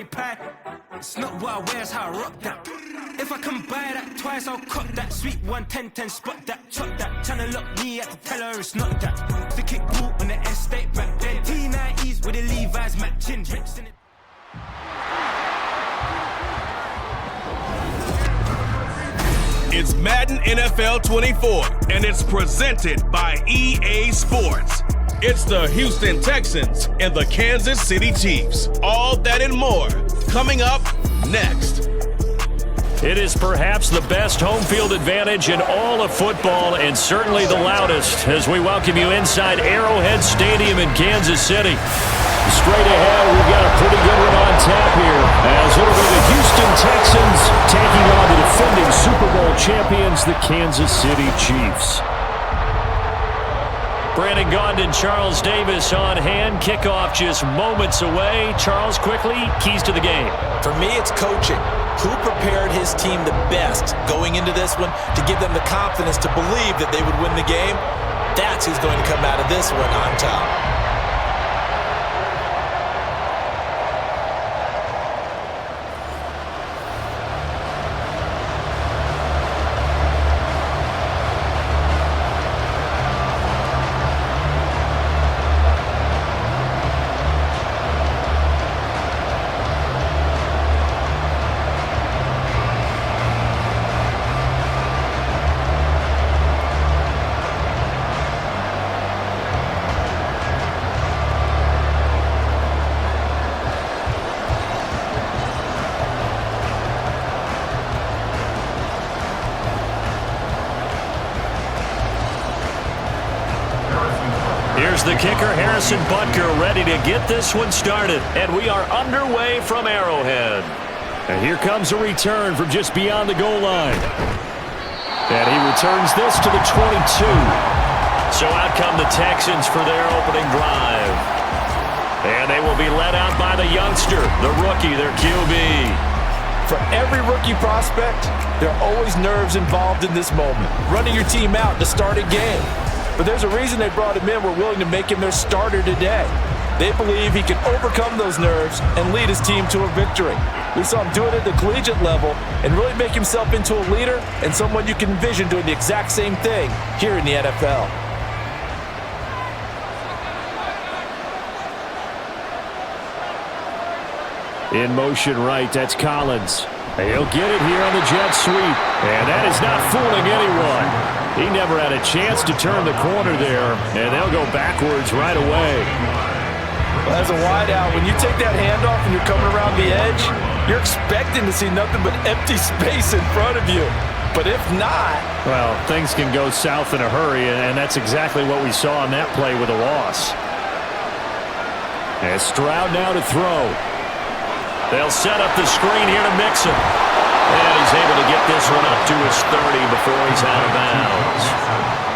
It's not what I wear, it's how I rock that. If I can buy that twice, I'll cock that. Sweet 110, spot that, chop that. Tryna lock me, I have to tell her it's not that. The kick boot on the estate back then. T90s with the Levi's matching. It's Madden NFL 24, and it's presented by EA Sports. It's the Houston Texans and the Kansas City Chiefs. All that and more coming up next. It is perhaps the best home field advantage in all of football, and certainly the loudest, as we welcome you inside Arrowhead Stadium in Kansas City. Straight ahead, we've got a pretty good one on tap here, as it'll be the Houston Texans taking on the defending Super Bowl champions, the Kansas City Chiefs. Brandon Gaughan and Charles Davis on hand. Kickoff just moments away. Charles, quickly, keys to the game. For me, it's coaching. Who prepared his team the best going into this one to give them the confidence to believe that they would win the game? That's who's going to come out of this one on top. Here's the kicker, Harrison Butker, ready to get this one started. And we are underway from Arrowhead. And here comes a return from just beyond the goal line. And he returns this to the 22. So out come the Texans for their opening drive. And they will be led out by the youngster, the rookie, their QB. For every rookie prospect, there are always nerves involved in this moment. Running your team out to start a game. But there's a reason they brought him in. We're willing to make him their starter today. They believe he can overcome those nerves and lead his team to a victory. We saw him do it at the collegiate level and really make himself into a leader and someone you can envision doing the exact same thing here in the NFL. In motion right, that's Collins. He'll get it here on the jet sweep. And that is not fooling anyone. He never had a chance to turn the corner there, and they'll go backwards right away. Well, as a wideout, when you take that handoff and you're coming around the edge, you're expecting to see nothing but empty space in front of you. But if not... well, things can go south in a hurry, and that's exactly what we saw on that play with a loss. And Stroud now to throw. They'll set up the screen here to mix him. And he's able to get this one up to his 30 before he's out of bounds.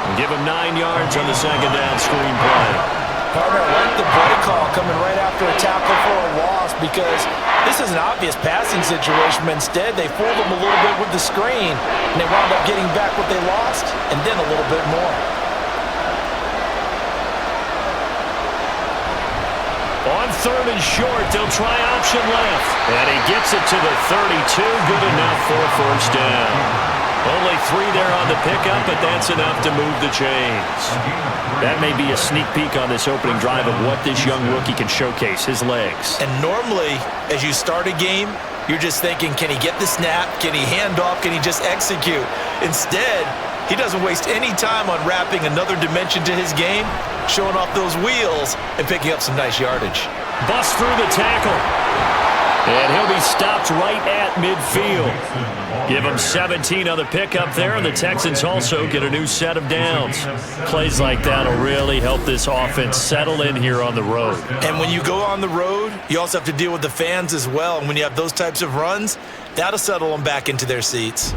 And give him 9 yards on the second down screen play. Partner, I like the play call coming right after a tackle for a loss, because this is an obvious passing situation, but instead they fooled him a little bit with the screen, and they wound up getting back what they lost, and then a little bit more. On third and short, they'll try option left. And he gets it to the 32. Good enough for a first down. Only 3 there on the pickup, but that's enough to move the chains. That may be a sneak peek on this opening drive of what this young rookie can showcase, his legs. And normally, as you start a game, you're just thinking, can he get the snap? Can he hand off? Can he just execute? Instead, he doesn't waste any time on wrapping another dimension to his game, showing off those wheels and picking up some nice yardage. Bust through the tackle. And he'll be stopped right at midfield. Give him 17 on the pickup there, and the Texans also get a new set of downs. Plays like that will really help this offense settle in here on the road. And when you go on the road, you also have to deal with the fans as well. And when you have those types of runs, that'll settle them back into their seats.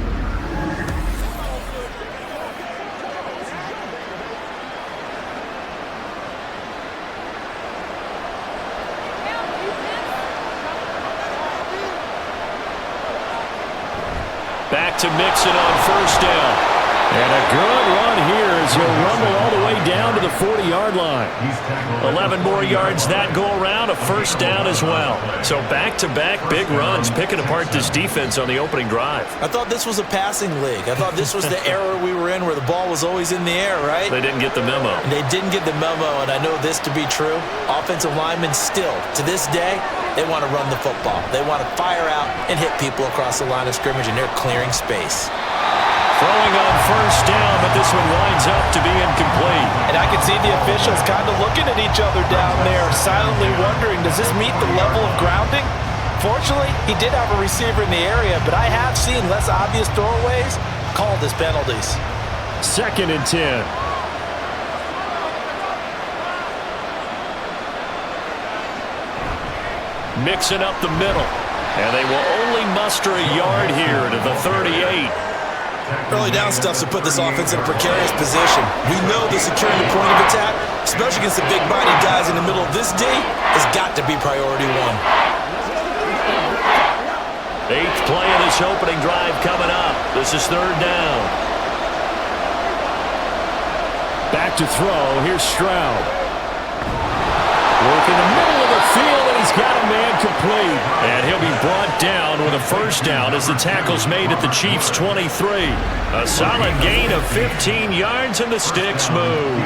Back to Mixon on first down. And a good run here as he'll rumble all the way down down to the 40-yard line. 11 more yards that go around, a first down as well. So back-to-back big runs, picking apart this defense on the opening drive. I thought this was a passing league. I thought this was the era we were in where the ball was always in the air, right? They didn't get the memo. They didn't get the memo, and I know this to be true. Offensive linemen still, to this day, they want to run the football. They want to fire out and hit people across the line of scrimmage, and they're clearing space. Throwing on first down, but this one winds up to be incomplete. And I can see the officials kind of looking at each other down there, silently wondering, does this meet the level of grounding? Fortunately, he did have a receiver in the area, but I have seen less obvious throwaways called as penalties. 2nd and 10. Mixing up the middle. And they will only muster a yard here to the 38. Early down stuffs to put this offense in a precarious position. We know the securing the point of attack, especially against the big body guys in the middle of this D, has got to be priority one. 8th play of this opening drive coming up. This is 3rd down. Back to throw. Here's Stroud. Work in the middle of the field, and he's got a man complete. And he'll be brought down with a first down as the tackle's made at the Chiefs' 23. A solid gain of 15 yards, and the sticks move.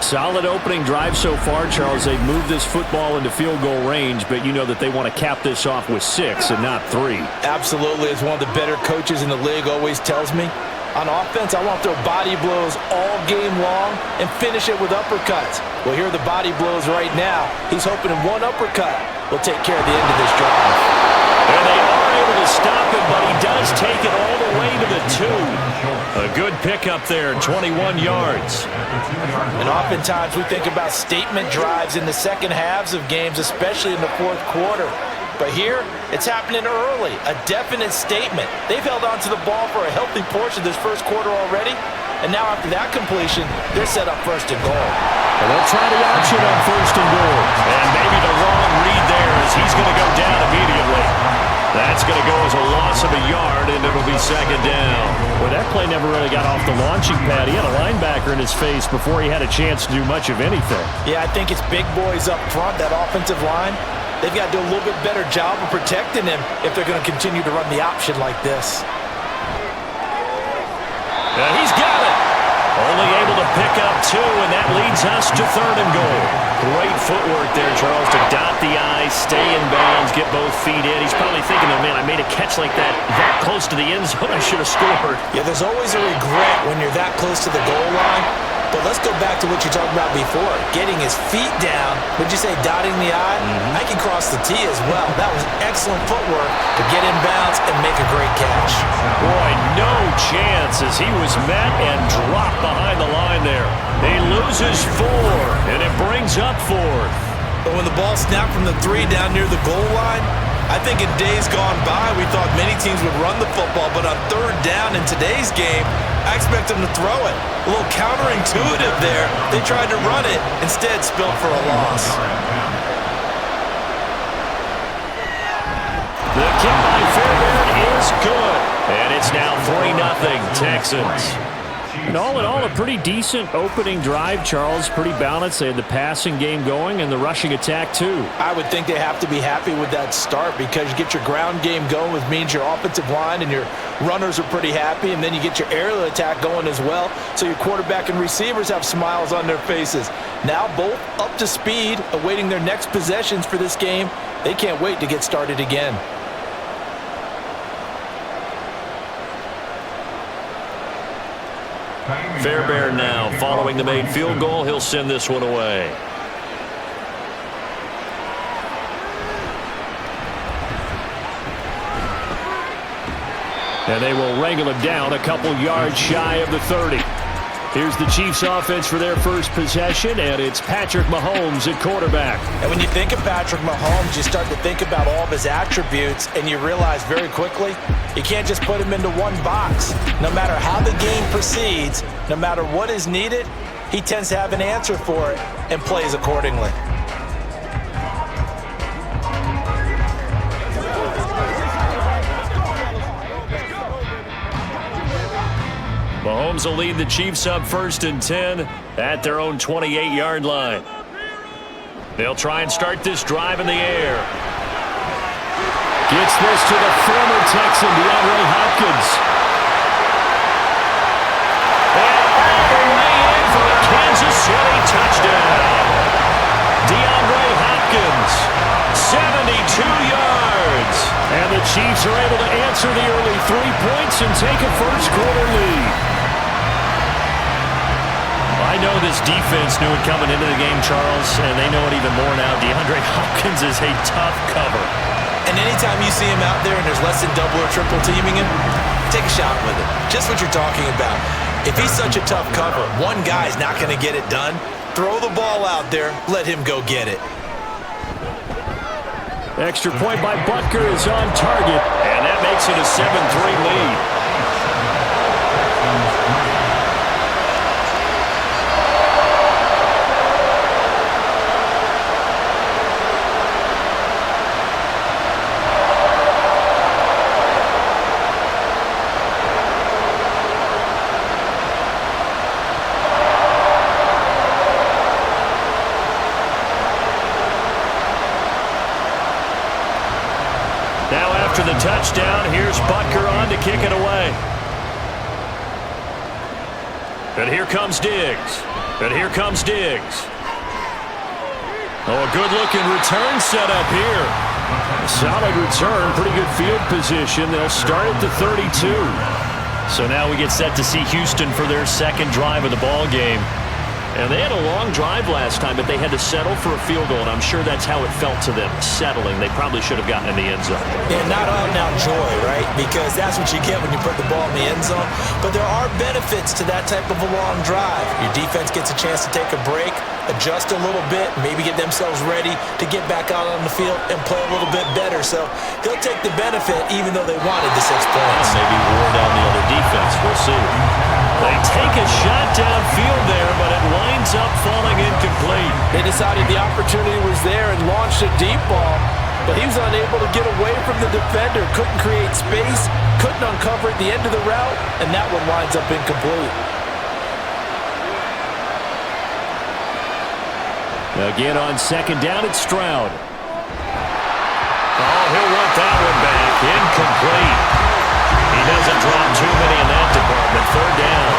Solid opening drive so far, Charles. They've moved this football into field goal range, but you know that they want to cap this off with 6 and not 3. Absolutely. As one of the better coaches in the league always tells me, on offense, I want to throw body blows all game long and finish it with uppercuts. Well, here are the body blows right now. He's hoping in one uppercut will take care of the end of this drive. And they are able to stop him, but he does take it all the way to the 2. A good pickup there, 21 yards. And oftentimes we think about statement drives in the second halves of games, especially in the fourth quarter. But here, it's happening early, a definite statement. They've held on to the ball for a healthy portion of this first quarter already, and now after that completion, they're set up 1st and goal. And they'll try the option on 1st and goal. And maybe the wrong read there as he's going to go down immediately. That's going to go as a loss of a yard, and it'll be 2nd down. Well, that play never really got off the launching pad. He had a linebacker in his face before he had a chance to do much of anything. Yeah, I think it's big boys up front, that offensive line. They've got to do a little bit better job of protecting him if they're going to continue to run the option like this. He's got it. Only able to pick up 2, and that leads us to 3rd and goal. Great footwork there, Charles, to dot the I, stay in bounds, get both feet in. He's probably thinking, oh, man, I made a catch like that close to the end zone. I should have scored. Yeah, there's always a regret when you're that close to the goal line. But let's go back to what you talked about before. Getting his feet down. Would you say dotting the I? I can cross the T as well. That was excellent footwork to get in bounds and make a great catch. Boy, no chance as he was met and dropped behind the line there. He loses 4, and it brings up 4th. But when the ball snapped from the 3 down near the goal line, I think in days gone by, we thought many teams would run the football, but on 3rd down in today's game, I expect them to throw it. A little counterintuitive there. They tried to run it, instead spilled for a loss. The kick by Fairbairn is good, and it's now 3-0 Texans. And all in all, a pretty decent opening drive, Charles. Pretty balanced. They had the passing game going and the rushing attack, too. I would think they have to be happy with that start because you get your ground game going, which means your offensive line and your runners are pretty happy, and then you get your aerial attack going as well, so your quarterback and receivers have smiles on their faces. Now both up to speed, awaiting their next possessions for this game. They can't wait to get started again. Fairbairn now following the made field goal. He'll send this one away. And they will wrangle him down a couple yards shy of the 30. Here's the Chiefs offense for their first possession, and it's Patrick Mahomes at quarterback. And when you think of Patrick Mahomes, you start to think about all of his attributes, and you realize very quickly you can't just put him into one box. No matter how the game proceeds, no matter what is needed, he tends to have an answer for it and plays accordingly. Mahomes Mahomes will lead the Chiefs up 1st and 10 at their own 28-yard line. They'll try and start this drive in the air. Gets this to the former Texan, DeAndre Hopkins. And way in for a Kansas City touchdown. DeAndre Hopkins, 72 yards. And the Chiefs are able to answer the early 3 points and take a first-quarter lead. I know this defense knew it coming into the game, Charles, and they know it even more now. DeAndre Hopkins is a tough cover. And anytime you see him out there and there's less than double or triple teaming him, take a shot with it. Just what you're talking about. If he's such a tough cover, one guy's not going to get it done. Throw the ball out there. Let him go get it. Extra point by Butker is on target, and that makes it a 7-3 lead. After the touchdown, here's Butker on to kick it away. And here comes Diggs. Oh, a good-looking return set up here. A solid return, pretty good field position. They'll start at the 32. So now we get set to see Houston for their second drive of the ball game. And they had a long drive last time, but they had to settle for a field goal, and I'm sure that's how it felt to them, settling. They probably should have gotten in the end zone. Yeah, not out-and-out joy, right? Because that's what you get when you put the ball in the end zone. But there are benefits to that type of a long drive. Your defense gets a chance to take a break, adjust a little bit, maybe get themselves ready to get back out on the field and play a little bit better. So they'll take the benefit even though they wanted the 6 points. Maybe wore down the other defense. We'll see. They take a shot downfield there, but it winds up falling incomplete. They decided the opportunity was there and launched a deep ball, but he was unable to get away from the defender, couldn't create space, couldn't uncover at the end of the route, and that one winds up incomplete. Again on second down, it's Stroud. Oh, he'll want that one back. Incomplete. He doesn't drop too many in that department. Third down.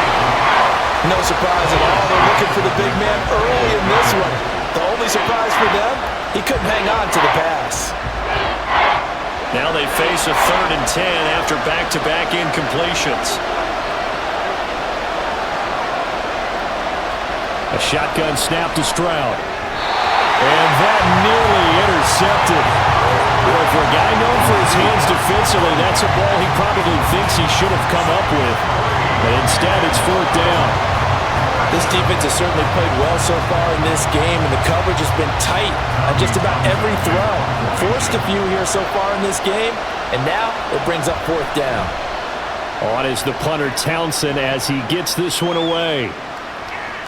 No surprise at all. They're looking for the big man early in this one. The only surprise for them, he couldn't hang on to the pass. Now they face a 3rd and 10 after back-to-back incompletions. A shotgun snap to Stroud. And that nearly intercepted. Boy, for a guy known for his hands defensively, that's a ball he probably thinks he should have come up with. But instead, it's 4th down. This defense has certainly played well so far in this game, and the coverage has been tight on just about every throw. Forced a few here so far in this game, and now it brings up 4th down. On is the punter Townsend as he gets this one away.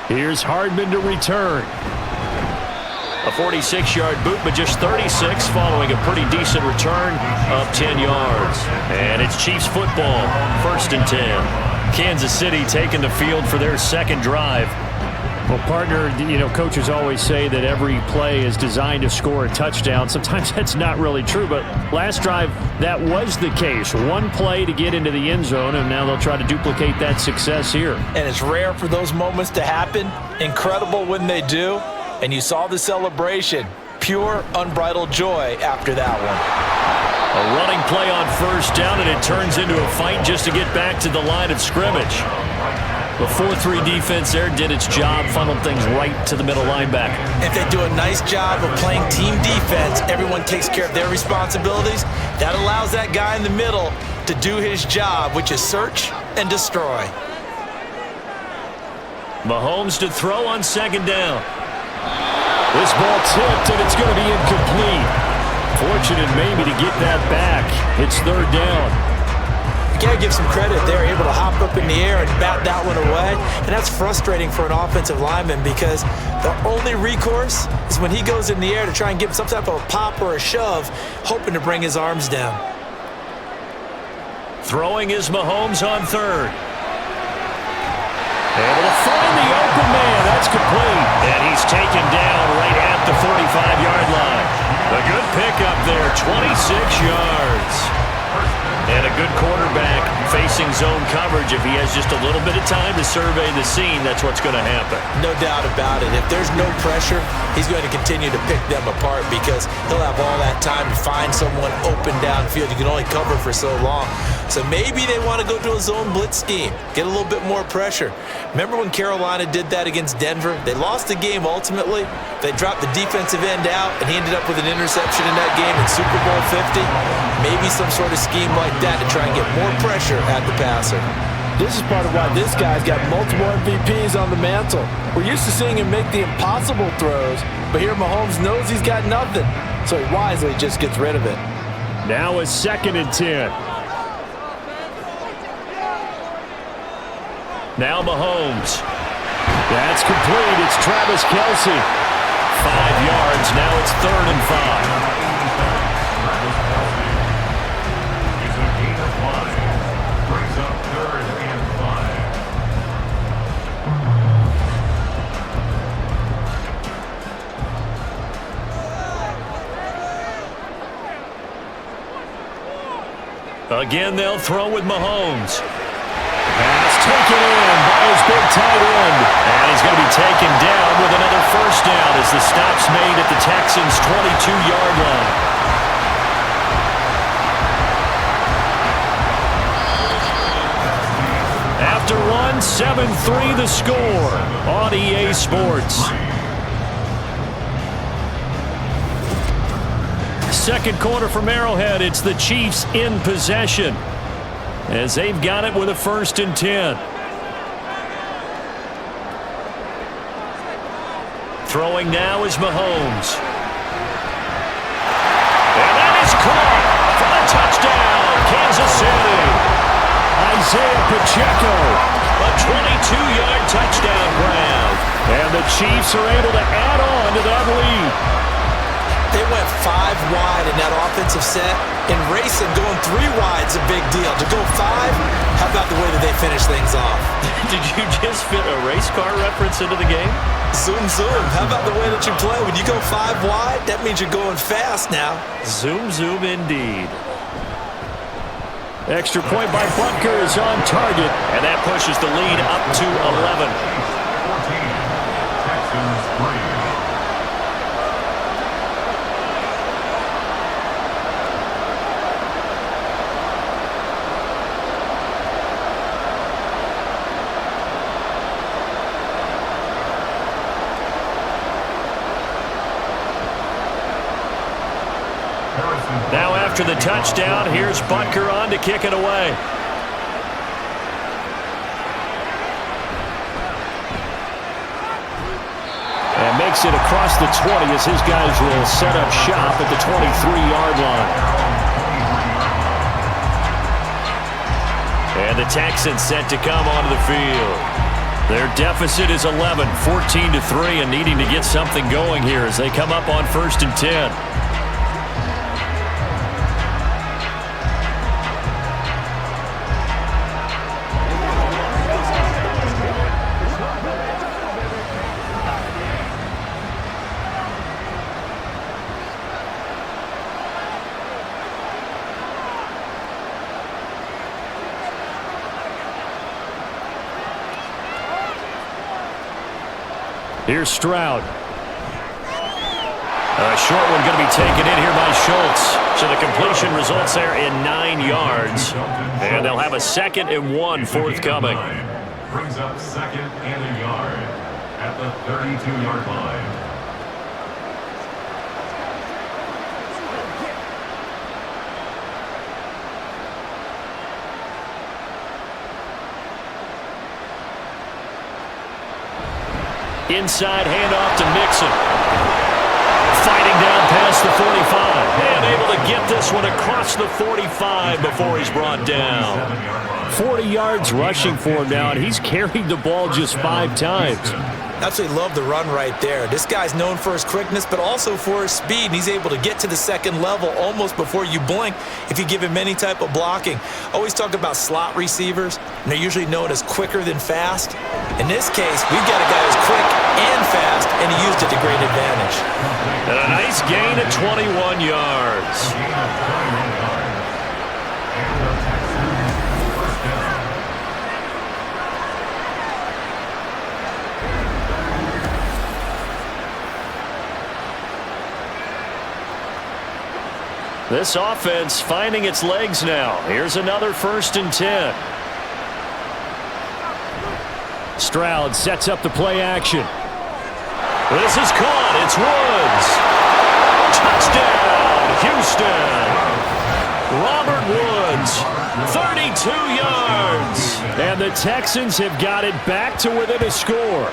Here's Hardman to return. A 46-yard boot, but just 36 following a pretty decent return of 10 yards. And it's Chiefs football, 1st and 10. Kansas City taking the field for their second drive. Well, partner, coaches always say that every play is designed to score a touchdown. Sometimes that's not really true, but last drive, that was the case. One play to get into the end zone, and now they'll try to duplicate that success here. And it's rare for those moments to happen. Incredible when they do. And you saw the celebration. Pure, unbridled joy after that one. A running play on 1st down, and it turns into a fight just to get back to the line of scrimmage. The 4-3 defense there did its job, funneled things right to the middle linebacker. If they do a nice job of playing team defense, everyone takes care of their responsibilities. That allows that guy in the middle to do his job, which is search and destroy. Mahomes to throw on 2nd down. This ball tipped, and it's going to be incomplete. Fortunate maybe to get that back. It's 3rd down. You got to give some credit. They're able to hop up in the air and bat that one away. And that's frustrating for an offensive lineman because the only recourse is when he goes in the air to try and give some type of a pop or a shove, hoping to bring his arms down. Throwing is Mahomes on 3rd. Able to find the open man. That's complete. And he's taken down right at the 45-yard line. A good pickup there, 26 yards. And a good quarterback facing zone coverage. If he has just a little bit of time to survey the scene, that's what's going to happen. No doubt about it. If there's no pressure, he's going to continue to pick them apart because he'll have all that time to find someone open downfield. You can only cover for so long. So maybe they want to go to a zone blitz scheme, get a little bit more pressure. Remember when Carolina did that against Denver? They lost the game ultimately. They dropped the defensive end out, and he ended up with an interception in that game in Super Bowl 50. Maybe some sort of scheme like that to try and get more pressure at the passer. This is part of why this guy's got multiple MVPs on the mantle. We're used to seeing him make the impossible throws, but here Mahomes knows he's got nothing, so he wisely just gets rid of it. Now a 2nd and 10. Now Mahomes. That's complete. It's Travis Kelce. 5 yards. Now it's 3rd and 5. Again, they'll throw with Mahomes. Pass taken in by his big tight end. And he's going to be taken down with another 1st down as the stop's made at the Texans' 22-yard line. After one, 7-3 the score on EA Sports. Second quarter from Arrowhead, it's the Chiefs in possession as they've got it with a 1st and 10. Throwing now is Mahomes. And that is caught for the touchdown, Kansas City. Isaiah Pacheco, a 22-yard touchdown grab. And the Chiefs are able to add on to that lead. They went 5 wide in that offensive set. In racing, going 3 wide's a big deal. To go 5, how about the way that they finish things off? Did you just fit a race car reference into the game? Zoom, zoom. How about the way that you play? When you go 5 wide, that means you're going fast now. Zoom, zoom indeed. Extra point by Butker is on target, and that pushes the lead up to 11. 14, Texans 3. Now after the touchdown, here's Butker on to kick it away. And makes it across the 20 as his guys will set up shop at the 23-yard line. And the Texans set to come onto the field. Their deficit is 11, 14-3, and needing to get something going here as they come up on 1st and 10. Here's Stroud. A short one going to be taken in here by Schultz. So the completion results there in 9 yards. And they'll have a 2nd and 1 forthcoming. Brings up 2nd and a yard at the 32-yard line. Inside handoff to Mixon. Fighting down past the 45. And able to get this one across the 45 before he's brought down. 40 yards rushing for him now, and he's carried the ball just 5 times. Absolutely love the run right there. This guy's known for his quickness, but also for his speed. And he's able to get to the second level almost before you blink if you give him any type of blocking. Always talk about slot receivers, and they're usually known as quicker than fast. In this case, we've got a guy who's quick and fast, and he used it to great advantage. And a nice gain of 21 yards. This offense finding its legs now. Here's another 1st and 10. Stroud sets up the play action. This is caught. It's Woods. Touchdown, Houston. Robert Woods, 32 yards. And the Texans have got it back to within a score.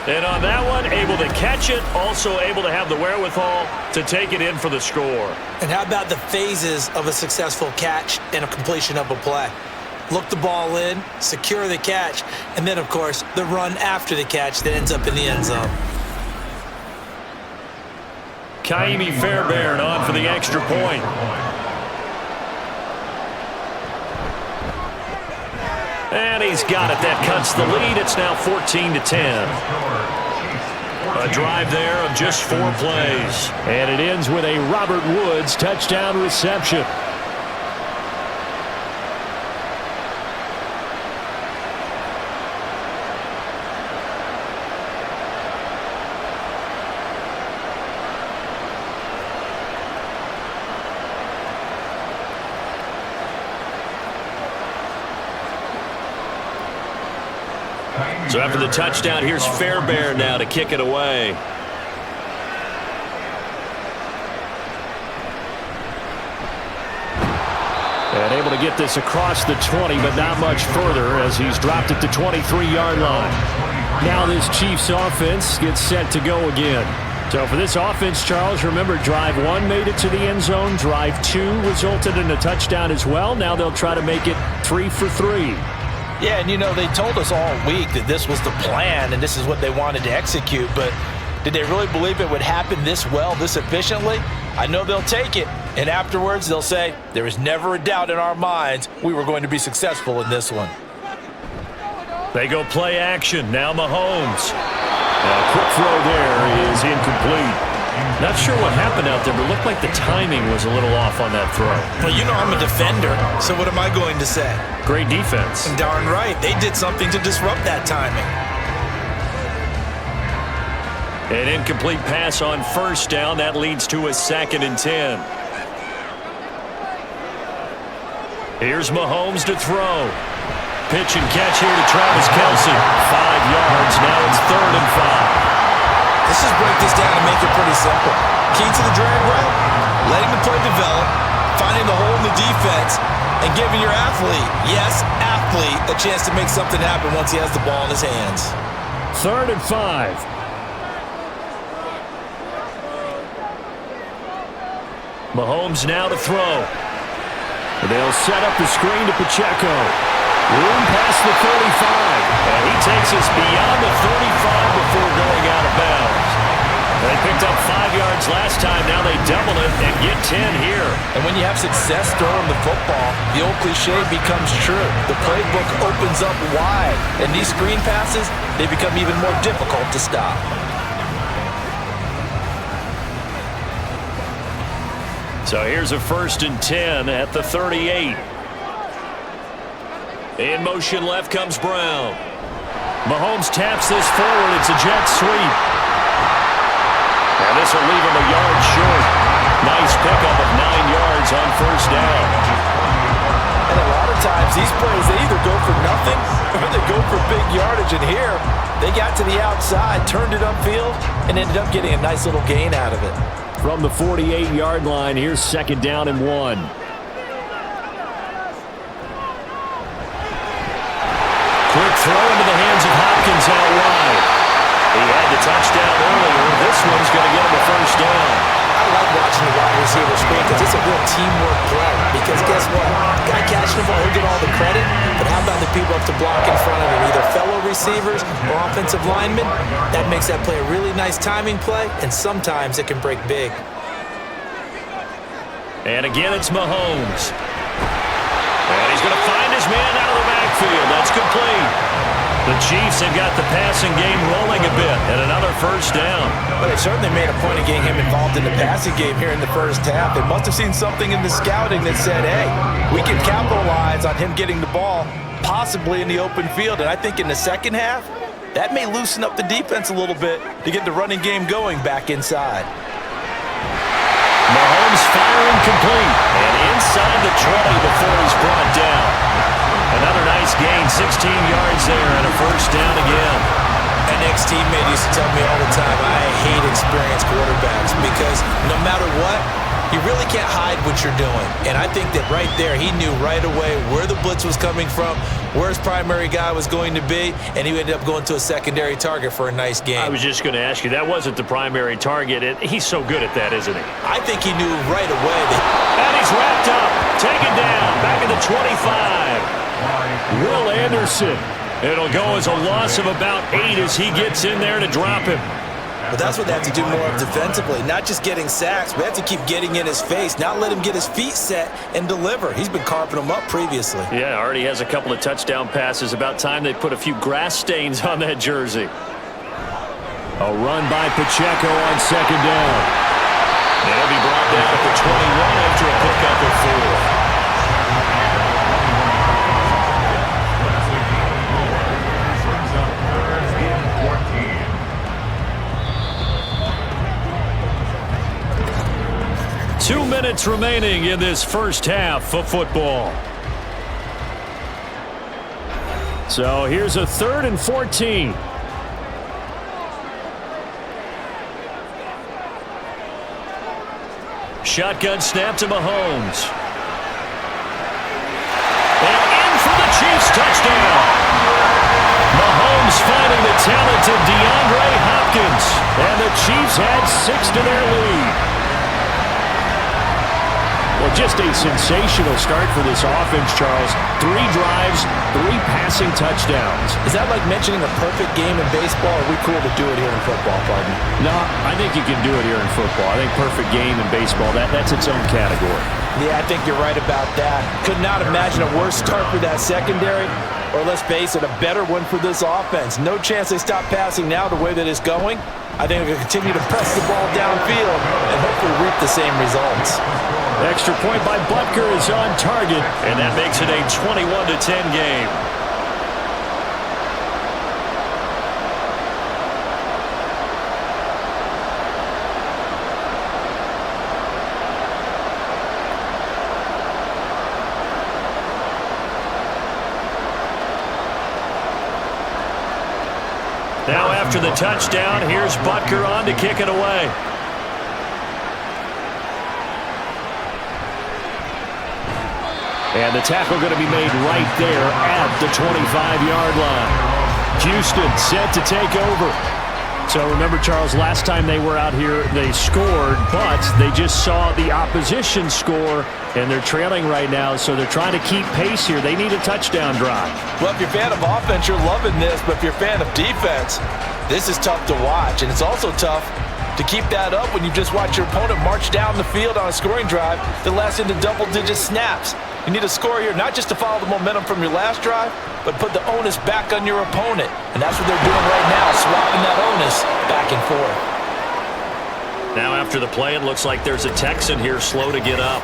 And on that one, able to catch it, also able to have the wherewithal to take it in for the score. And how about the phases of a successful catch and a completion of a play? Look the ball in, secure the catch, and then, of course, the run after the catch that ends up in the end zone. Kaimi Fairbairn on for the extra point. And he's got it. That cuts the lead. It's now 14-10. A drive there of just 4 plays. And it ends with a Robert Woods touchdown reception. So after the touchdown, here's Fairbairn now to kick it away. And able to get this across the 20, but not much further as he's dropped it to 23-yard line. Now this Chiefs offense gets set to go again. So for this offense, Charles, remember drive 1 made it to the end zone. Drive 2 resulted in a touchdown as well. Now they'll try to make it 3 for 3. Yeah, and you know, they told us all week that this was the plan and this is what they wanted to execute, but did they really believe it would happen this well, this efficiently? I know they'll take it, and afterwards they'll say, there was never a doubt in our minds we were going to be successful in this one. They go play action. Now Mahomes. A quick throw there is incomplete. Not sure what happened out there, but it looked like the timing was a little off on that throw. Well, you know I'm a defender, so what am I going to say? Great defense. Darn right. They did something to disrupt that timing. An incomplete pass on 1st down. That leads to a 2nd and 10. Here's Mahomes to throw. Pitch and catch here to Travis Kelce. 5 yards. Now it's 3rd and 5. Let's just break this down and make it pretty simple. Key to the drag route, letting the play develop, finding the hole in the defense, and giving your athlete, yes, athlete, a chance to make something happen once he has the ball in his hands. 3rd and 5. Mahomes now to throw. They'll set up the screen to Pacheco. Room past the 35. And he takes us beyond the 35 before going out of bounds. They picked up 5 yards last time. Now they double it and get 10 here. And when you have success throwing the football, the old cliche becomes true. The playbook opens up wide. And these screen passes, they become even more difficult to stop. So here's a 1st and 10 at the 38. In motion left comes Brown. Mahomes taps this forward. It's a jet sweep. And this will leave him a yard short. Nice pickup of 9 yards on 1st down. And a lot of times these plays, they either go for nothing or they go for big yardage. And here, they got to the outside, turned it upfield, and ended up getting a nice little gain out of it. From the 48-yard line, here's 2nd down and 1. Quick throw into the hands of Hopkins out wide. He had the touchdown earlier. This one's going to get him a 1st down. I like watching the wide receiver screen because it's a real teamwork play. Because guess what? The guy catching the ball, he'll get all the credit. But how about the the people up to block in front of him, either fellow receivers or offensive linemen. That makes that play a really nice timing play, and sometimes it can break big. And again, it's Mahomes. And he's going to find his man out of the backfield. That's complete. The Chiefs have got the passing game rolling a bit, and another first down. Well, they certainly made a point of getting him involved in the passing game here in the first half. They must have seen something in the scouting that said, hey, we can capitalize on him getting the ball, possibly in the open field. And I think in the second half, that may loosen up the defense a little bit to get the running game going back inside. Mahomes firing complete, and inside the 20 before he's brought down. Another nice gain, 16 yards there, and a first down again. An ex-teammate used to tell me all the time, I hate experienced quarterbacks because no matter what, you really can't hide what you're doing. And I think that right there, he knew right away where the blitz was coming from, where his primary guy was going to be, and he ended up going to a secondary target for a nice game. I was just going to ask you, that wasn't the primary target. He's so good at that, isn't he? I think he knew right away that. And he's wrapped up, taken down, back at the 25. Will Anderson. It'll go as a loss of about 8 as he gets in there to drop him. But that's what they have to do more of defensively, not just getting sacks. We have to keep getting in his face, not let him get his feet set and deliver. He's been carving them up previously. Yeah, already has a couple of touchdown passes. About time they put a few grass stains on that jersey. A run by Pacheco on second down. They'll be brought down at the 21 after a pickup of 4. Two minutes remaining in this first half of football. So here's a 3rd and 14. Shotgun snap to Mahomes. And in for the Chiefs touchdown. Mahomes finding the talented DeAndre Hopkins. And the Chiefs had 6 to their lead. Well, just a sensational start for this offense, Charles. 3 drives, 3 passing touchdowns. Is that like mentioning a perfect game in baseball, or are we cool to do it here in football, pardon? No, I think you can do it here in football. I think perfect game in baseball, that's its own category. Yeah, I think you're right about that. Could not imagine a worse start for that secondary, or let's face it, a better one for this offense. No chance they stop passing now the way that it's going. I think they're going to continue to press the ball downfield and hopefully reap the same results. Extra point by Butker is on target, and that makes it a 21-10 game. Now after the touchdown, here's Butker on to kick it away. And the tackle going to be made right there at the 25-yard line. Hpuston set to take over. So remember, Charles, last time they were out here, they scored, but they just saw the opposition score, and they're trailing right now, so they're trying to keep pace here. They need a touchdown drive. Well, if you're a fan of offense, you're loving this, but if you're a fan of defense, this is tough to watch, and it's also tough to keep that up when you just watch your opponent march down the field on a scoring drive that lasts into double-digit snaps. You need a score here, not just to follow the momentum from your last drive, but put the onus back on your opponent. And that's what they're doing right now, swapping that onus back and forth. Now after the play, it looks like there's a Texan here slow to get up.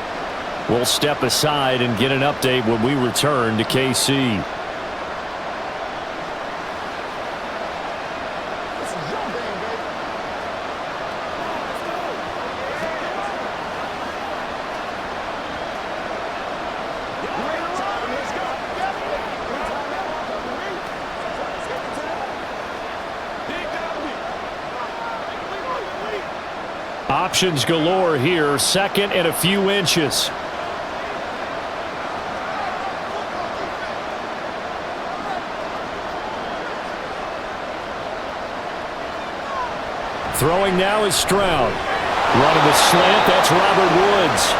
We'll step aside and get an update when we return to KC. Options galore here, 2nd and a few inches. Throwing now is Stroud. Running the slant, that's Robert Woods.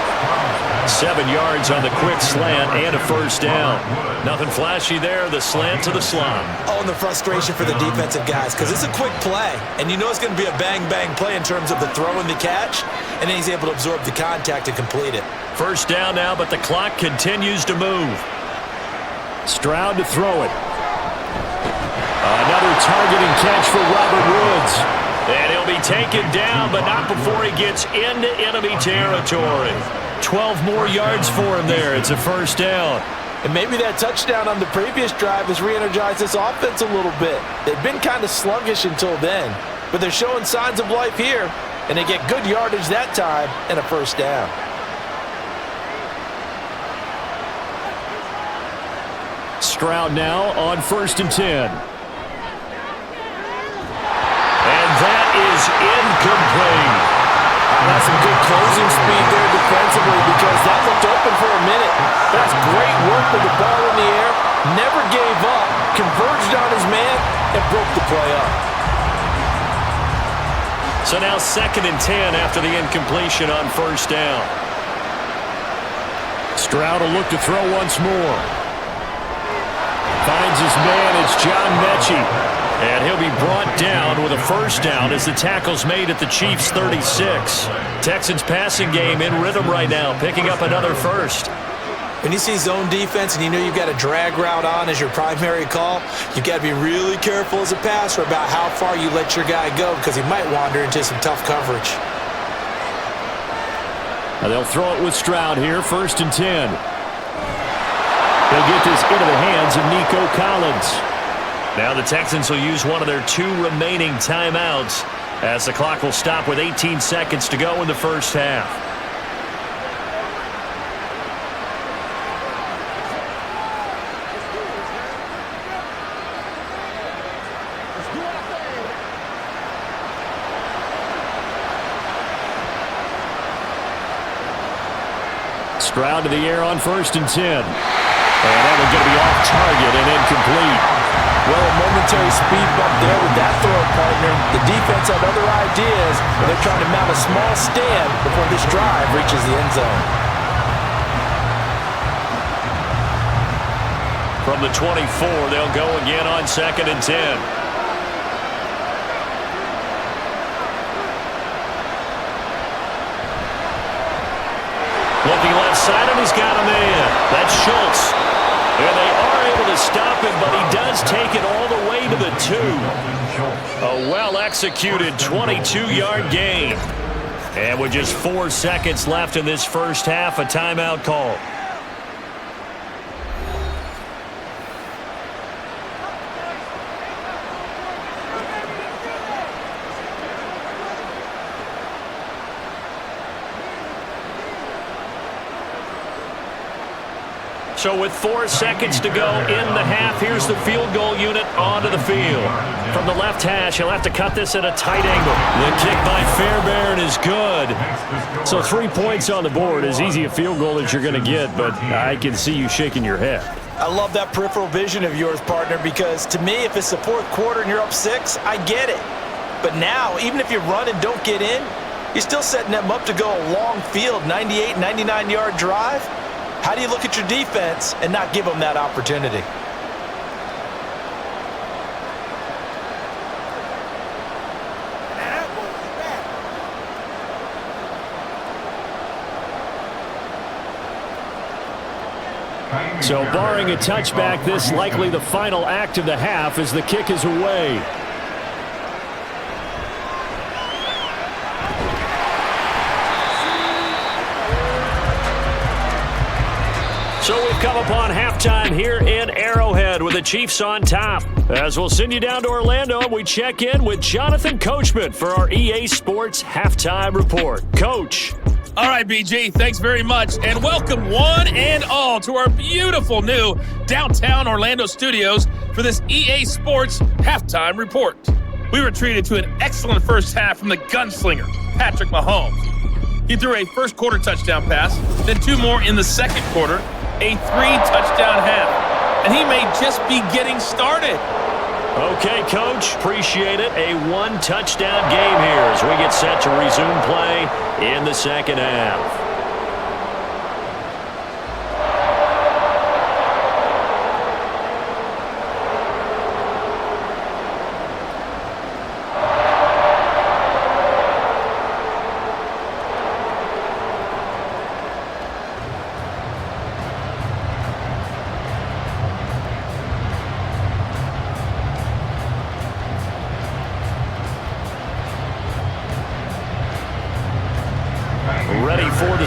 7 yards on the quick slant and a first down. Nothing flashy there, the slant to the slot. Oh, and the frustration for the defensive guys, because it's a quick play, and you know it's going to be a bang-bang play in terms of the throw and the catch, and then he's able to absorb the contact and complete it. First down now, but the clock continues to move. Stroud to throw it. Another targeting catch for Robert Woods. And he'll be taken down, but not before he gets into enemy territory. 12 more yards for him there. It's a first down. And maybe that touchdown on the previous drive has re-energized this offense a little bit. They've been kind of sluggish until then, but they're showing signs of life here, and they get good yardage that time and a first down. Stroud now on 1st and 10. And that is incomplete. That's some good closing speed there defensively because that looked open for a minute. That's great work with the ball in the air. Never gave up, converged on his man, and broke the play up. So now 2nd and 10 after the incompletion on first down. Stroud will look to throw once more. Finds his man, it's John Mechie. And he'll be brought down with a first down as the tackle's made at the Chiefs' 36. Texans passing game in rhythm right now, picking up another first. When you see zone defense and you know you've got a drag route on as your primary call, you've got to be really careful as a passer about how far you let your guy go because he might wander into some tough coverage. Now they'll throw it with Stroud here, 1st and 10. They'll get this into the hands of Nico Collins. Now the Texans will use one of their 2 remaining timeouts as the clock will stop with 18 seconds to go in the first half. Stroud to the air on 1st and 10. And that one's going to be off target and incomplete. Well, a momentary speed bump there with that throw, partner. The defense had other ideas, but they're trying to mount a small stand before this drive reaches the end zone. From the 24, they'll go again on 2nd and 10. Looking left side, and he's got a man. That's Schultz. And they are able to stop him, but he does take it all the way to the 2. A well-executed 22-yard gain. And with just 4 seconds left in this first half, a timeout call. So with 4 seconds to go in the half, here's the field goal unit onto the field. From the left hash, he'll have to cut this at a tight angle. The kick by Fairbairn is good. So 3 points on the board, as easy a field goal as you're going to get, but I can see you shaking your head. I love that peripheral vision of yours, partner, because to me, if it's the 4th quarter and you're up 6, I get it. But now, even if you run and don't get in, you're still setting them up to go a long field, 98, 99-yard drive. How do you look at your defense and not give them that opportunity? So barring a touchback, this likely the final act of the half as the kick is away. So we've come upon halftime here in Arrowhead with the Chiefs on top. As we'll send you down to Orlando and we check in with Jonathan Coachman for our EA Sports Halftime Report. Coach. All right, BG, thanks very much, and welcome one and all to our beautiful new downtown Orlando studios for this EA Sports Halftime Report. We were treated to an excellent first half from the gunslinger, Patrick Mahomes. He threw a first quarter touchdown pass, then 2 more in the second quarter, a 3-touchdown half, and he may just be getting started. Okay, Coach, appreciate it. A 1-touchdown game here as we get set to resume play in the second half.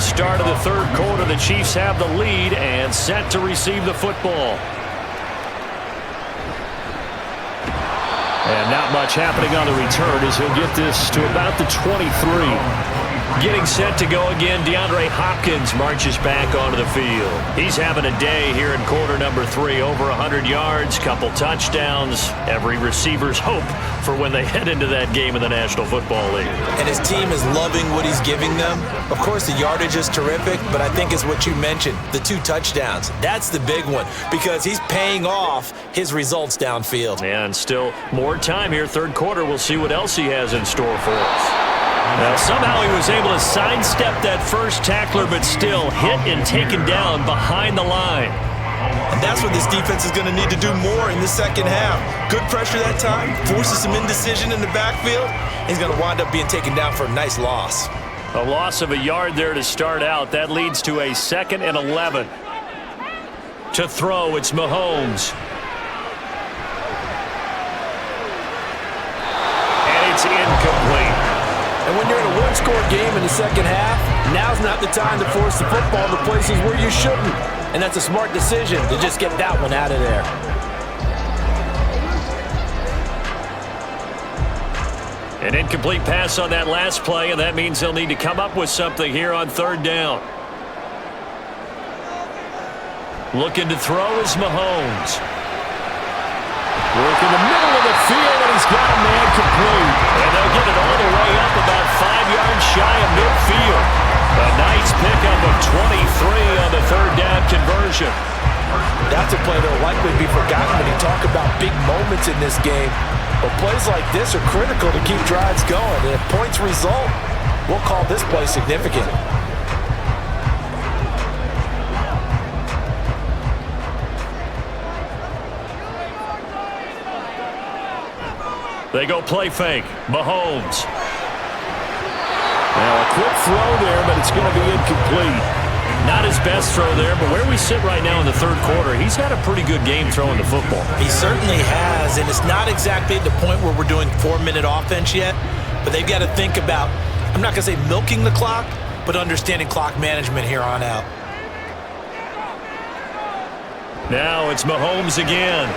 start of the third quarter. The Chiefs have the lead and set to receive the football. And not much happening on the return as he'll get this to about the 23. Getting set to go again, DeAndre Hopkins marches back onto the field. He's having a day here in quarter number 3. Over 100 yards, couple touchdowns. Every receiver's hope for when they head into that game in the National Football League. And his team is loving what he's giving them. Of course, the yardage is terrific, but I think is what you mentioned, the 2 touchdowns. That's the big one because he's paying off his results downfield. And still more time here, third quarter. We'll see what else he has in store for us. Now, somehow he was able to sidestep that first tackler, but still hit and taken down behind the line. And that's what this defense is going to need to do more in the second half. Good pressure that time, forces some indecision in the backfield. He's going to wind up being taken down for a nice loss. A loss of a yard there to start out. That leads to a 2nd and 11. To throw, it's Mahomes. And it's incomplete. And when you're in a one-score game in the second half, now's not the time to force the football to places where you shouldn't. And that's a smart decision to just get that one out of there. An incomplete pass on that last play, and that means they'll need to come up with something here on third down. Looking to throw is Mahomes. Work in the middle of the field, and he's got a man complete. And they'll get it all the way up about 5 yards shy of midfield. A nice pickup of 23 on the third down conversion. That's a play that will likely be forgotten when you talk about big moments in this game. But plays like this are critical to keep drives going. And if points result, we'll call this play significant. They go play fake. Mahomes. Now a quick throw there, but it's going to be incomplete. Not his best throw there, but where we sit right now in the third quarter, he's had a pretty good game throwing the football. He certainly has, and it's not exactly at the point where we're doing 4-minute offense yet, but they've got to think about, I'm not going to say milking the clock, but understanding clock management here on out. Now it's Mahomes again.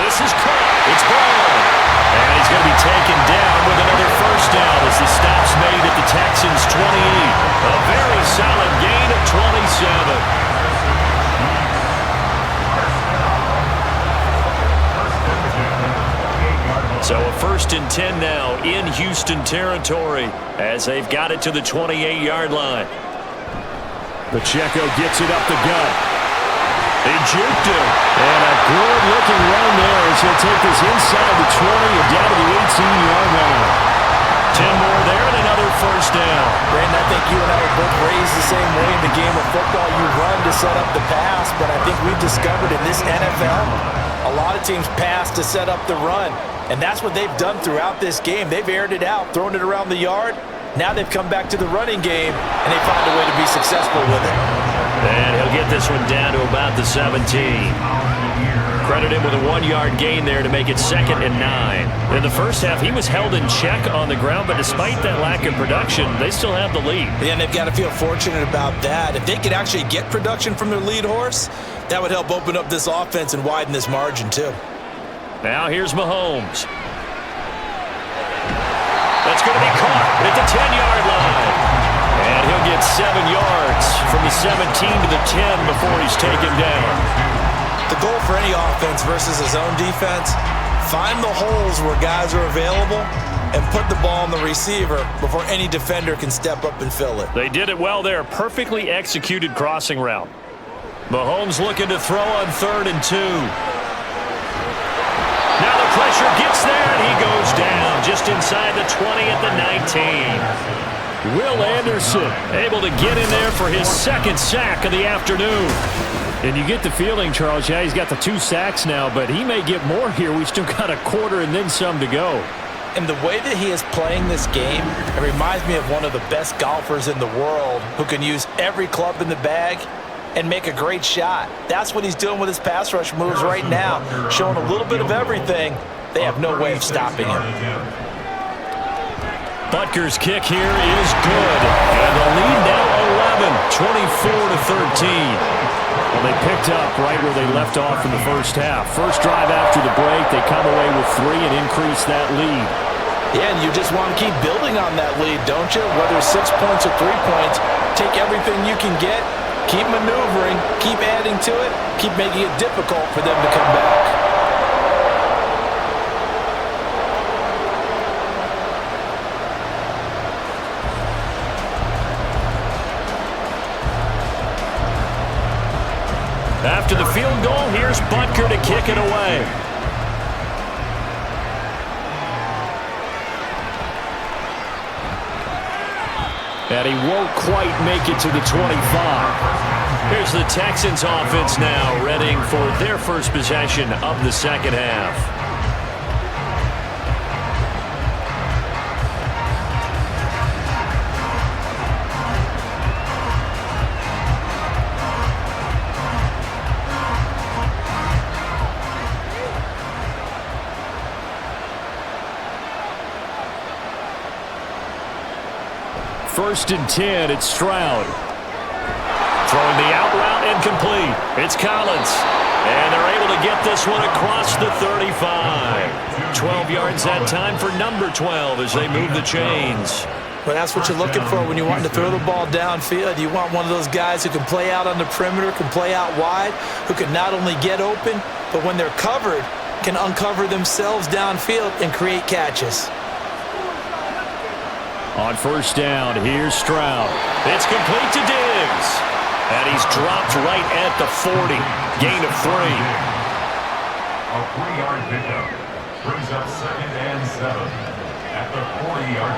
This is caught. It's ball. And he's going to be taken down with another first down as the stop's made at the Texans' 28. A very solid gain of 27. So a 1st and 10 now in Houston territory as they've got it to the 28-yard line. Pacheco gets it up the gut. They juked him. And a good-looking run there as he'll take this inside the 20 and down to the 18-yard line. 10 more there and another first down. Brandon, I think you and I were both raised the same way in the game of football. You run to set up the pass, but I think we've discovered in this NFL, a lot of teams pass to set up the run. And that's what they've done throughout this game. They've aired it out, thrown it around the yard. Now they've come back to the running game, and they find a way to be successful with it. And he'll get this one down to about the 17. Credit him with a 1-yard gain there to make it 2nd and 9. In the first half, he was held in check on the ground, but despite that lack of production, they still have the lead. Yeah, and they've got to feel fortunate about that. If they could actually get production from their lead horse, that would help open up this offense and widen this margin too. Now here's Mahomes. That's going to be caught at the 10-yard line. And he'll get 7 yards from the 17 to the 10 before he's taken down. The goal for any offense versus his own defense, find the holes where guys are available and put the ball on the receiver before any defender can step up and fill it. They did it well there. Perfectly executed crossing route. Mahomes looking to throw on 3rd and 2. Now the pressure gets there, and he goes down just inside the 20 at the 19. Will Anderson able to get in there for his 2nd sack of the afternoon. And you get the feeling, Charles, yeah, he's got the 2 sacks now, but he may get more here. We've still got a quarter and then some to go. And the way that he is playing this game, it reminds me of one of the best golfers in the world who can use every club in the bag and make a great shot. That's what he's doing with his pass rush moves right now, showing a little bit of everything. They have no way of stopping him. Butker's kick here is good, and the lead now Well, they picked up right where they left off in the first half. First drive after the break, they come away with 3 and increase that lead. Yeah, and you just want to keep building on that lead, don't you? Whether it's 6 points or 3 points, take everything you can get, keep maneuvering, keep adding to it, keep making it difficult for them to come back. After the field goal, here's Butker to kick it away. And he won't quite make it to the 25. Here's the Texans offense now, readying for their first possession of the second half. First and 10, it's Stroud. Throwing the out route incomplete. It's Collins. And they're able to get this one across the 35. 12 yards that time for number 12 as they move the chains. Well, that's what you're looking for when you want to throw the ball downfield. You want one of those guys who can play out on the perimeter, can play out wide, who can not only get open, but when they're covered, can uncover themselves downfield and create catches. On first down, here's Stroud. It's complete to Diggs. And he's dropped right at the 40. Gain of 3. A 3-yard pickup brings up 2nd and 7 at the 40-yard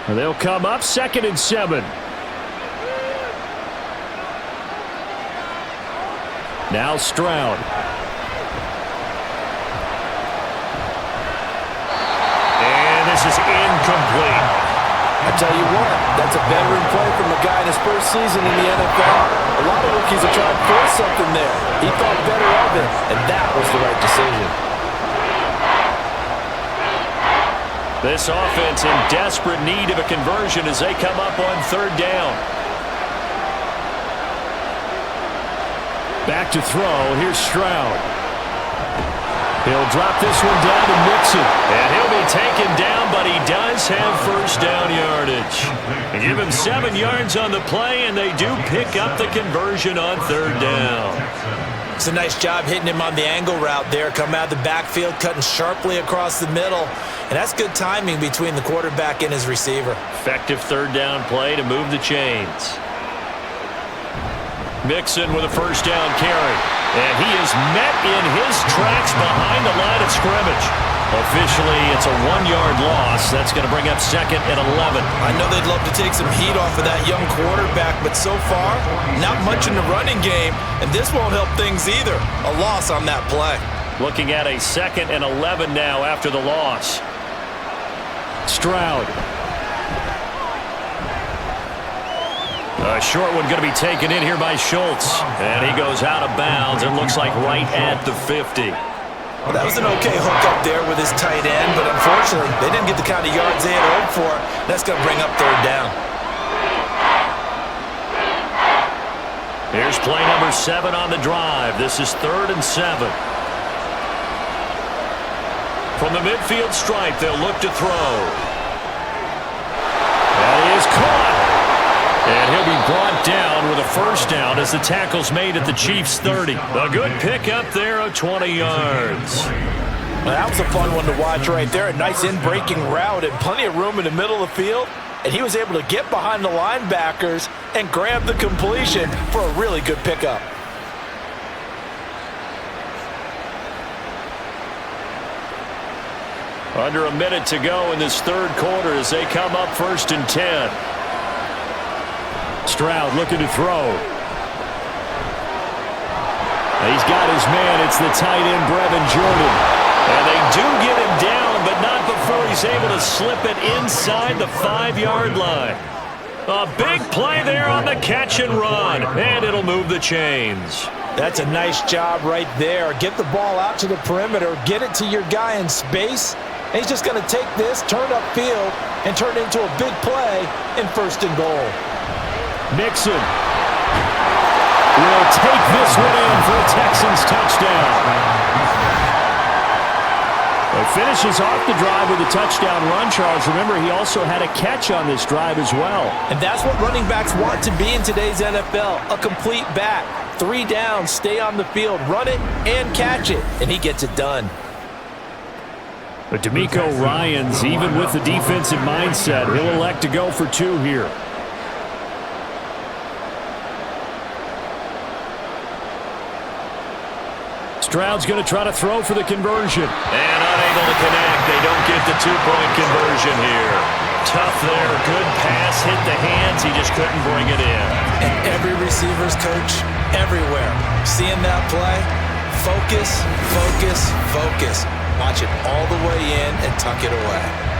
line. They'll come up 2nd and 7. Now Stroud. This is incomplete. I tell you what, that's a veteran play from a guy in his first season in the NFL. A lot of rookies are trying to force something there. He thought better of it, and that was the right decision. This offense in desperate need of a conversion as they come up on 3rd down. Back to throw. Here's Stroud. He'll drop this one down to Mixon. And he'll be taken down, but he does have first down yardage. And give him 7 yards on the play, and they do pick up the conversion on 3rd down. It's a nice job hitting him on the angle route there. Come out of the backfield, cutting sharply across the middle. And that's good timing between the quarterback and his receiver. Effective 3rd down play to move the chains. Mixon with a first down carry. And he is met in his tracks behind the line of scrimmage. Officially, it's a 1-yard loss. That's going to bring up 2nd and 11. I know they'd love to take some heat off of that young quarterback, but so far, not much in the running game, and this won't help things either. A loss on that play. Looking at a 2nd and 11 now after the loss. Stroud. A short one going to be taken in here by Schultz. And he goes out of bounds. It looks like right at the 50. Well, that was an okay hook up there with his tight end, but unfortunately, they didn't get the kind of yards they had hoped for. That's going to bring up 3rd down. Here's play number 7 on the drive. This is 3rd and 7. From the midfield stripe, they'll look to throw. That is caught. And he'll be brought down with a first down as the tackle's made at the Chiefs' 30. A good pickup there of 20 yards. Well, that was a fun one to watch right there. A nice in-breaking route and plenty of room in the middle of the field. And he was able to get behind the linebackers and grab the completion for a really good pickup. Under a minute to go in this 3rd quarter as they come up 1st and 10. Stroud looking to throw. He's got his man. It's the tight end, Brevin Jordan. And they do get him down, but not before he's able to slip it inside the 5-yard line. A big play there on the catch and run, and it'll move the chains. That's a nice job right there. Get the ball out to the perimeter, get it to your guy in space, And he's just going to take this, turn upfield, and turn it into a big play in 1st and goal. Mixon will take this one in for a Texans touchdown. He finishes off the drive with a touchdown run, Charles. Remember, he also had a catch on this drive as well. And that's what running backs want to be in today's NFL, a complete back. 3 downs, stay on the field, run it, and catch it, and he gets it done. But D'Amico Ryans, even with the defensive mindset, he'll elect to go for 2 here. Stroud's going to try to throw for the conversion. And unable to connect. They don't get the 2-point conversion here. Tough there. Good pass. Hit the hands. He just couldn't bring it in. And every receiver's coach everywhere. Seeing that play, focus, focus, focus. Watch it all the way in and tuck it away.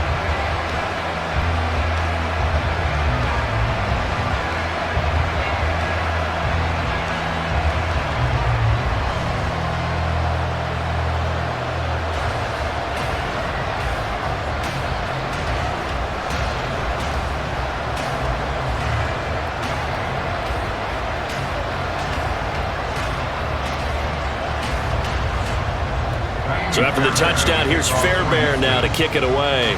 So after the touchdown, here's Fairbairn now to kick it away.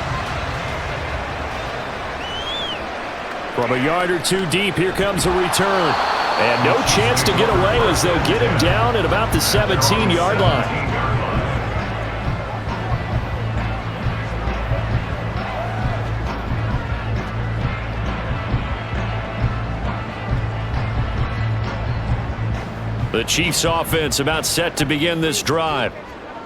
From a yard or 2 deep, here comes a return. And no chance to get away as they'll get him down at about the 17-yard line. The Chiefs offense about set to begin this drive.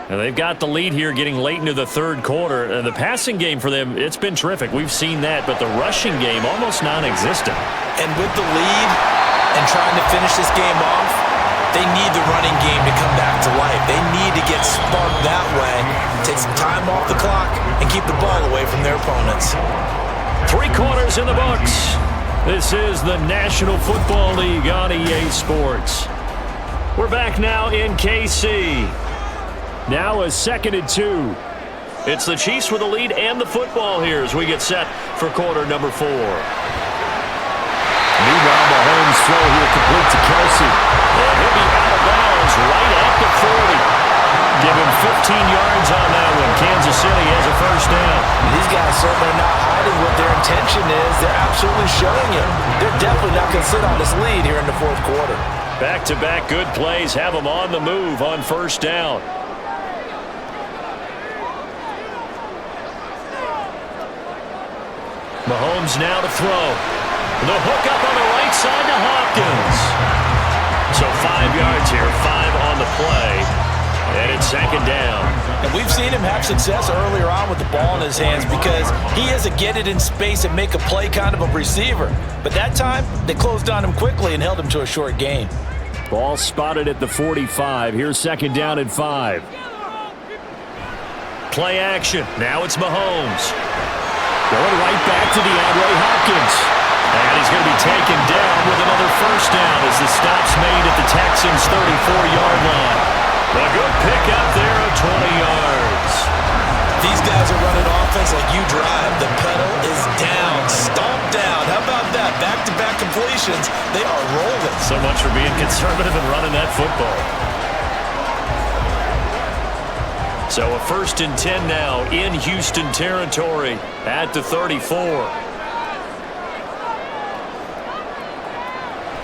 And they've got the lead here getting late into the 3rd quarter. The passing game for them, it's been terrific. We've seen that, but the rushing game almost non-existent. And with the lead and trying to finish this game off, they need the running game to come back to life. They need to get sparked that way, take some time off the clock, and keep the ball away from their opponents. 3 quarters in the books. This is the National Football League on EA Sports. We're back now in KC. Now a 2nd and 2. It's the Chiefs with the lead and the football here as we get set for quarter number 4. Meanwhile, Mahomes throw here complete to Kelsey. And he'll be out of bounds right at the 40. Give him 15 yards on that one. Kansas City has a 1st down. These guys certainly not hiding what their intention is. They're absolutely showing it. They're definitely not going to sit on this lead here in the 4th quarter. Back-to-back good plays have them on the move on 1st down. Mahomes now to throw. The hook up on the right side to Hopkins. So 5 yards here, 5 on the play. And it's 2nd down. And we've seen him have success earlier on with the ball in his hands because he is a get it in space and make a play kind of a receiver. But that time, they closed on him quickly and held him to a short gain. Ball spotted at the 45. Here's 2nd down and 5. Play action. Now it's Mahomes. Going right back to DeAndre Hopkins. And he's going to be taken down with another 1st down as the stop's made at the Texans' 34-yard line. A good pickup there of 20 yards. These guys are running offense like you drive. The pedal is down, stomped down. How about that? Back-to-back completions. They are rolling. So much for being conservative and running that football. So a 1st and 10 now in Houston territory at the 34.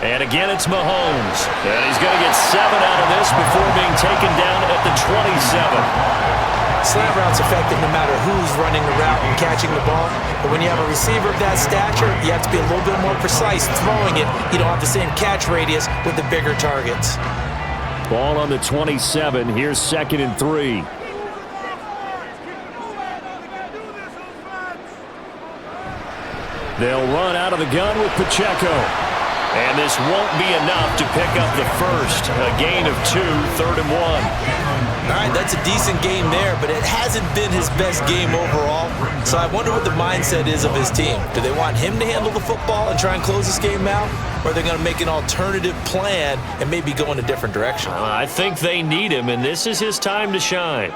And again, it's Mahomes. And he's going to get 7 out of this before being taken down at the 27. Slant route's effective no matter who's running the route and catching the ball. But when you have a receiver of that stature, you have to be a little bit more precise throwing it. You don't have the same catch radius with the bigger targets. Ball on the 27. Here's 2nd and 3. They'll run out of the gun with Pacheco. And this won't be enough to pick up the 1st. A gain of 2, 3rd and 1. All right, that's a decent game there, but it hasn't been his best game overall. So I wonder what the mindset is of his team. Do they want him to handle the football and try and close this game out? Or are they going to make an alternative plan and maybe go in a different direction? I think they need him, and this is his time to shine.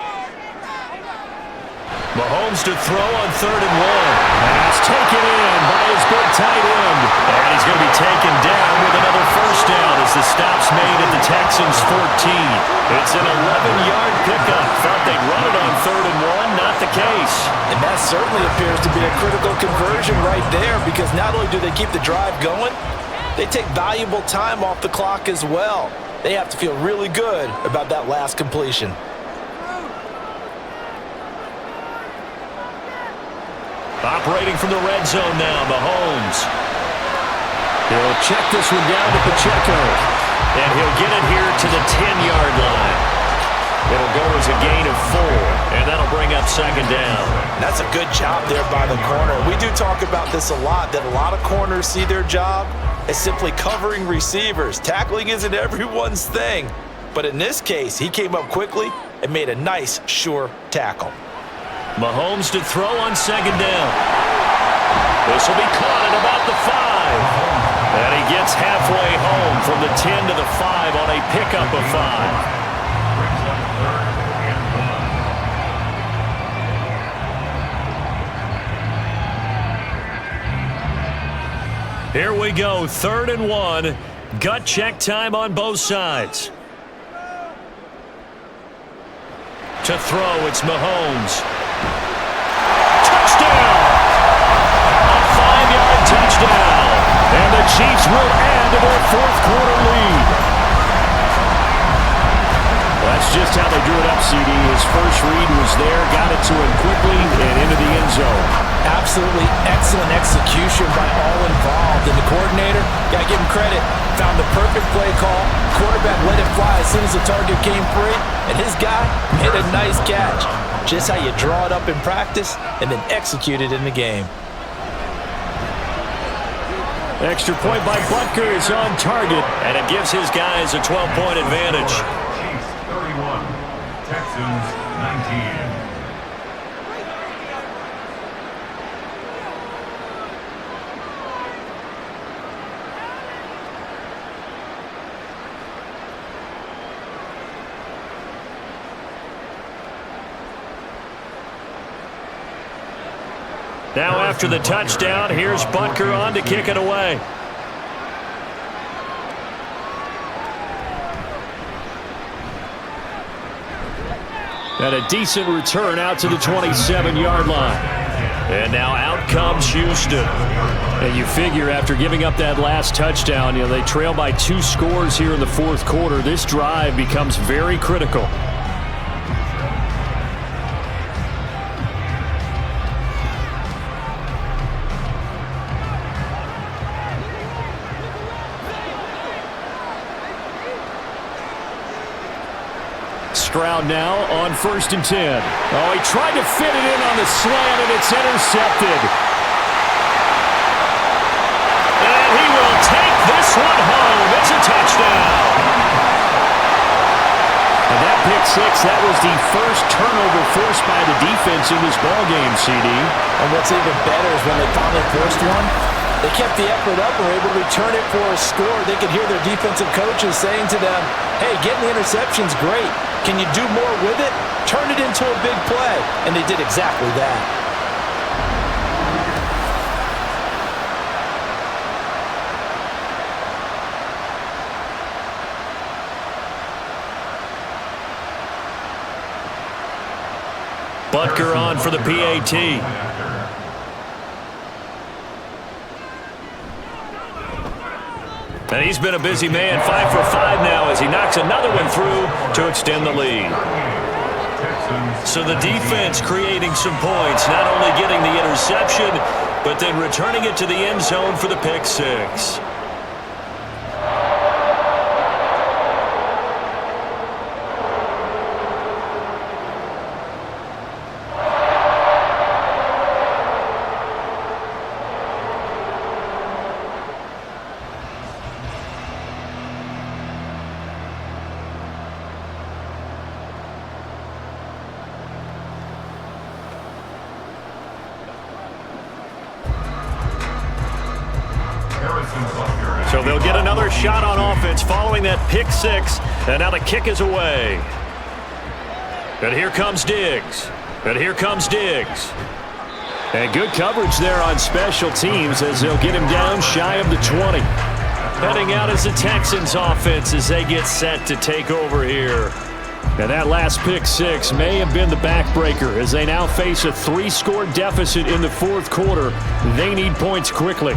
Mahomes to throw on 3rd and 1. Pass taken in by his big tight end. And he's going to be taken down with another first down as the stop's made at the Texans' 14. It's an 11-yard pickup. Thought they'd run it on 3rd and 1. Not the case. And that certainly appears to be a critical conversion right there, because not only do they keep the drive going, they take valuable time off the clock as well. They have to feel really good about that last completion. Operating from the red zone now, Mahomes. He'll check this one down to Pacheco. And he'll get it here to the 10-yard line. It'll go as a gain of 4, and that'll bring up 2nd down. That's a good job there by the corner. We do talk about this a lot, that a lot of corners see their job as simply covering receivers. Tackling isn't everyone's thing. But in this case, he came up quickly and made a nice, sure tackle. Mahomes to throw on 2nd down. This will be caught at about the 5. And he gets halfway home from the 10 to the 5 on a pickup of 5. Here we go, 3rd and 1. Gut check time on both sides. To throw, it's Mahomes. Touchdown! A 5-yard touchdown. And the Chiefs will add to their 4th quarter lead. That's just how they drew it up, CD. His first read was there, got it to him quickly, and into the end zone. Absolutely excellent execution by all involved. And the coordinator, got to give him credit, found the perfect play call. Quarterback let it fly as soon as the target came free, and his guy made a nice catch. Just how you draw it up in practice and then execute it in the game. Extra point by Butker is on target, and it gives his guys a 12-point advantage. Chiefs 31, Texans 19. Now after the touchdown, here's Butker on to kick it away. And a decent return out to the 27-yard line. And now out comes Hpuston. And you figure after giving up that last touchdown, they trail by 2 scores here in the 4th quarter. This drive becomes very critical. Stroud now on 1st and 10. Oh, he tried to fit it in on the slant, and it's intercepted. And he will take this one home. It's a touchdown. And that pick 6, that was the first turnover forced by the defense in this ballgame, CD. And what's even better is when they finally forced one, they kept the effort up and were able to return it for a score. They could hear their defensive coaches saying to them, hey, getting the interception's great. Can you do more with it? Turn it into a big play. And they did exactly that. Butker on for the PAT. And he's been a busy man, 5 for 5 now as he knocks another one through to extend the lead. So the defense creating some points, not only getting the interception, but then returning it to the end zone for the pick 6. So they'll get another shot on offense following that pick 6, and now the kick is away. And here comes Diggs. And here comes Diggs. And good coverage there on special teams as they'll get him down shy of the 20. Heading out is the Texans offense as they get set to take over here. And that last pick six may have been the backbreaker as they now face a 3-score deficit in the fourth quarter. They need points quickly.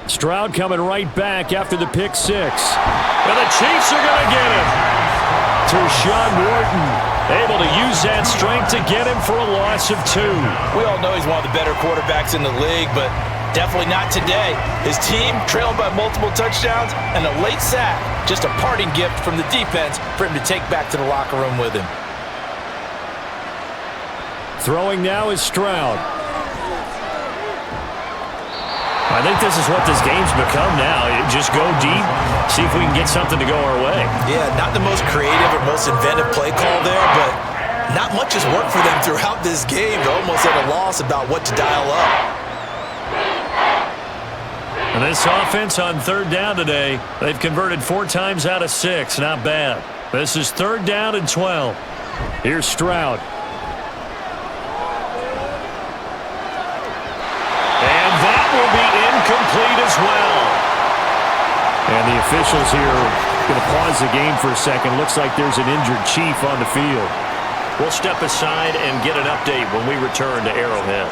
Stroud coming right back after the pick six. And the Chiefs are going to get him. Tershawn Wharton able to use that strength to get him for a loss of 2. We all know he's one of the better quarterbacks in the league, but definitely not today. His team trailed by multiple touchdowns and a late sack. Just a parting gift from the defense for him to take back to the locker room with him. Throwing now is Stroud. I think this is what this game's become now. Just go deep, see if we can get something to go our way. Yeah, not the most creative or most inventive play call there, but not much has worked for them throughout this game. They're almost at a loss about what to dial up. And this offense on third down today, they've converted 4 times out of 6. Not bad. This is 3rd down and 12. Here's Stroud. Will be incomplete as well. And the officials here are going to pause the game for a second. Looks like there's an injured Chief on the field. We'll step aside and get an update when we return to Arrowhead.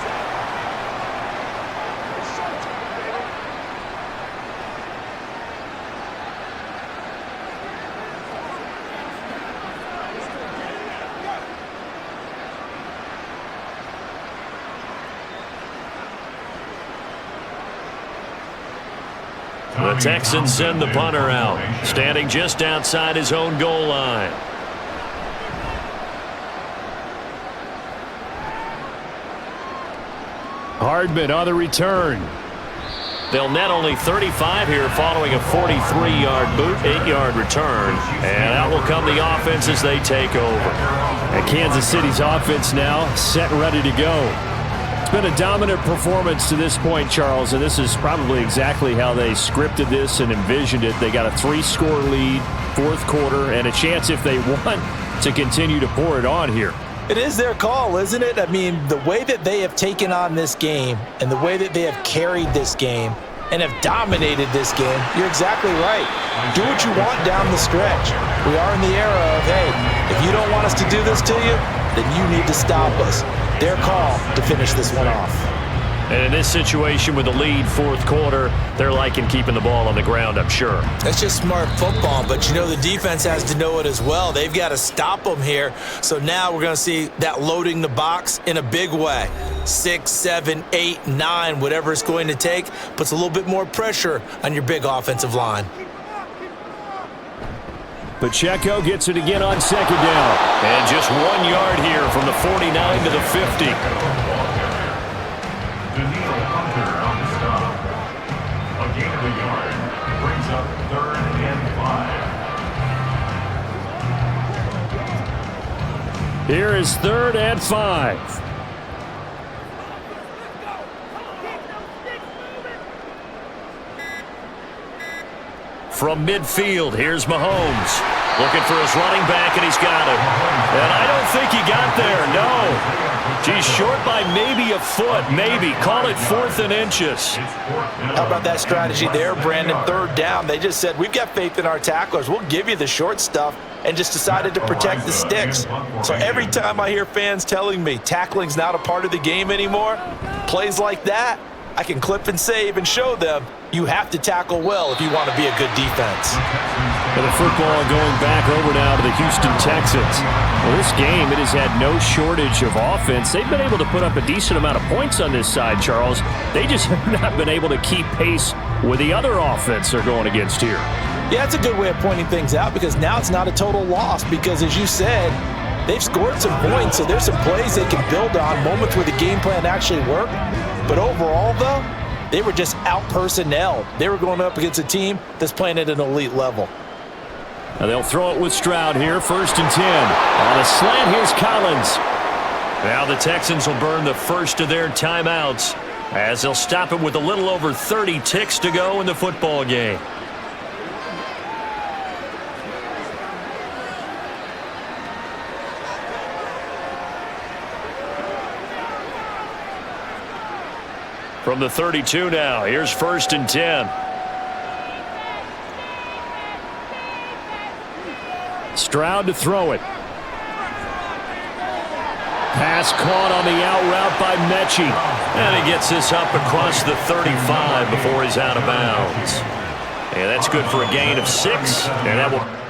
The Texans send the punter out, standing just outside his own goal line. Hardman on the return. They'll net only 35 here following a 43-yard boot, 8-yard return. And out will come the offense as they take over. And Kansas City's offense now set and ready to go. It's been a dominant performance to this point, Charles, and this is probably exactly how they scripted this and envisioned it. They got a 3-score lead, fourth quarter, and a chance, if they want, to continue to pour it on here. It is their call, isn't it? I mean, the way that they have taken on this game and the way that they have carried this game and have dominated this game, you're exactly right. Do what you want down the stretch. We are in the era of, hey, if you don't want us to do this to you, then you need to stop us. Their call to finish this one off. And in this situation with the lead fourth quarter, they're liking keeping the ball on the ground, I'm sure. That's just smart football, but you know the defense has to know it as well. They've got to stop them here. So now we're going to see that loading the box in a big way. 6, 7, 8, 9, whatever it's going to take, puts a little bit more pressure on your big offensive line. Pacheco gets it again on second down. And just 1 yard here from the 49 to the 50. A gain of a yard brings up 3rd and 5. Here is 3rd and 5. From midfield, here's Mahomes. Looking for his running back, and he's got it. And I don't think he got there, no. He's short by maybe a foot, maybe. Call it 4th and inches. How about that strategy there, Brandon? 3rd down. They just said, we've got faith in our tacklers. We'll give you the short stuff, and just decided to protect the sticks. So every time I hear fans telling me tackling's not a part of the game anymore, plays like that, I can clip and save and show them you have to tackle well if you want to be a good defense. And the football going back over now to the Houston Texans. Well, this game, it has had no shortage of offense. They've been able to put up a decent amount of points on this side, Charles. They just have not been able to keep pace with the other offense they're going against here. Yeah, that's a good way of pointing things out because now it's not a total loss because, as you said, they've scored some points, so there's some plays they can build on, moments where the game plan actually worked. But overall, though, they were just out-personnelled. They were going up against a team that's playing at an elite level. Now they'll throw it with Stroud here, 1st and 10. On a slant, here's Collins. Now the Texans will burn the first of their timeouts as they'll stop it with a little over 30 ticks to go in the football game. From the 32 now, here's 1st and 10. Stroud to throw it. Pass caught on the out route by Mechie. And he gets this up across the 35 before he's out of bounds. And that's good for a gain of 6. And that will...